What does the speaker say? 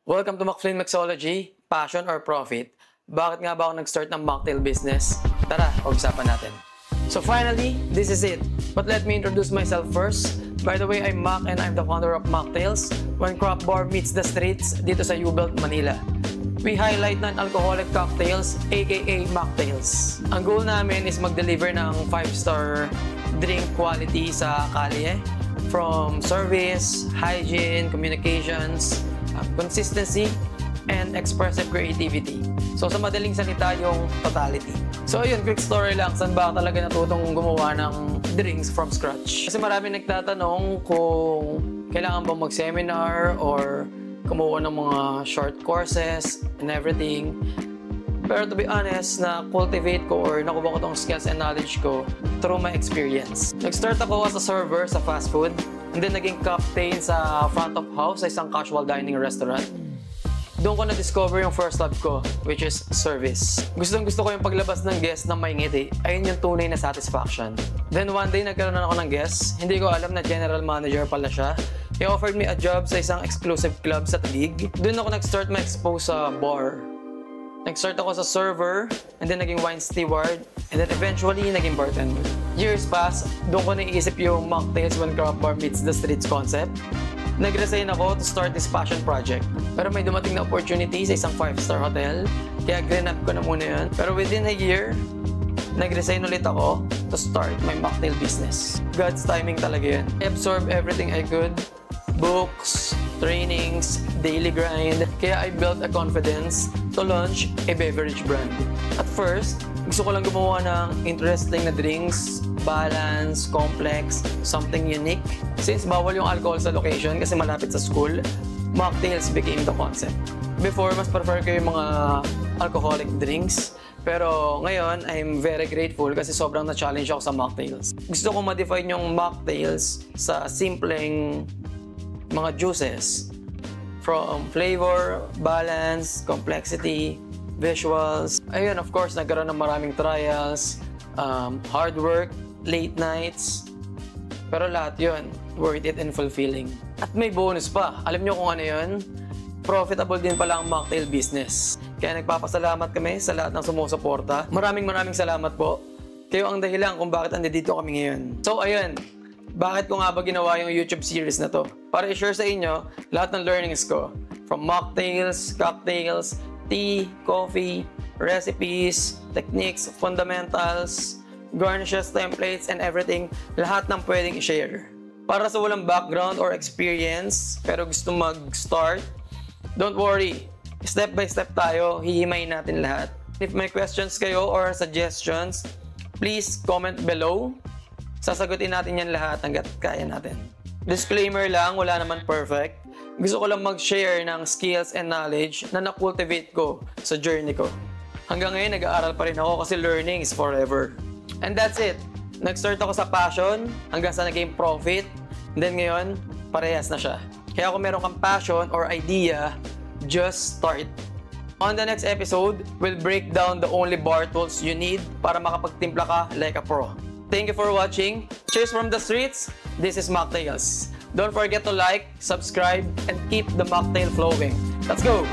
Welcome to McFlynn Mixology, Passion or Profit. Bakit nga ba ako nag-start ng mocktail business? Tara, pag-usapan natin. So finally, this is it. But let me introduce myself first. By the way, I'm Mac and I'm the founder of Mocktails, when crop bar meets the streets dito sa U-Belt, Manila. We highlight non-alcoholic cocktails, aka mocktails. Ang goal namin is mag-deliver ng 5-star drink quality sa kalye. From service, hygiene, communications, consistency, and expressive creativity. So sa madaling salita, yung totality. So ayun, quick story lang, saan ba talaga natutong gumawa ng drinks from scratch? Kasi marami nagtatanong kung kailangan bang mag-seminar or kumuha ng mga short courses and everything. Pero to be honest, na-cultivate ko or nakuha ko tong skills and knowledge ko through my experience. Nag-start ako as a server sa fast food, and then naging captain sa front of house sa isang casual dining restaurant. Doon ko na-discover yung first love ko, which is service. Gustong-gusto ko yung paglabas ng guest na may ngiti. Ayun yung tunay na satisfaction. Then one day, nagkaroon na ako ng guest. Hindi ko alam na general manager pala siya. He offered me a job sa isang exclusive club sa Taguig. Doon ako nag-start ma-expose sa bar. Nag-start ako sa server, and then naging wine steward, and then eventually naging bartender. Years pass, doon ko naisip yung mocktails when crop bar meets the streets concept. Nag-resign ako to start this passion project. Pero may dumating na opportunity sa isang 5-star hotel, kaya grinap ko na muna yun. Pero within a year, nag-resign ulit ako to start my mocktail business. God's timing talaga yun. I absorbed everything I could. Books, trainings, daily grind. Kaya I built a confidence to launch a beverage brand. At first, gusto ko lang gumawa ng interesting na drinks, balance, complex, something unique. Since bawal yung alcohol sa location kasi malapit sa school, mocktails became the concept. Before, mas prefer ko yung mga alcoholic drinks. Pero ngayon, I'm very grateful kasi sobrang na-challenge ako sa mocktails. Gusto ko ma-define yung mocktails sa simpleng mga juices. From flavor, balance, complexity, visuals. Ayun, of course, nagkaroon ng maraming trials, hard work, late nights. Pero lahat yun, worth it and fulfilling. At may bonus pa. Alam nyo kung ano yun? Profitable din pala ang mocktail business. Kaya nagpapasalamat kami sa lahat ng sumusuporta. Maraming salamat po. Kayo ang dahilan kung bakit andito kami ngayon. So ayun, bakit ko nga ba ginawa yung YouTube series na to? Para i-share sa inyo lahat ng learnings ko. From mocktails, cocktails, tea, coffee, recipes, techniques, fundamentals, garnishes, templates, and everything. Lahat ng pwedeng i-share. Para sa walang background or experience, pero gusto mag-start, don't worry. Step by step tayo, hihimayin natin lahat. If may questions kayo or suggestions, please comment below. Sasagutin natin yan lahat hanggat kaya natin. Disclaimer lang, wala naman perfect. Gusto ko lang mag-share ng skills and knowledge na na-cultivate ko sa journey ko. Hanggang ngayon, nag-aaral pa rin ako kasi learning is forever. And that's it. Nag-start ako sa passion hanggang sa naging profit. And then ngayon, parehas na siya. Kaya kung meron kang passion or idea, just start. On the next episode, we'll break down the only bar tools you need para makapagtimpla ka like a pro. Thank you for watching. Cheers from the streets. This is Mocktails. Don't forget to like, subscribe, and keep the mocktail flowing. Let's go!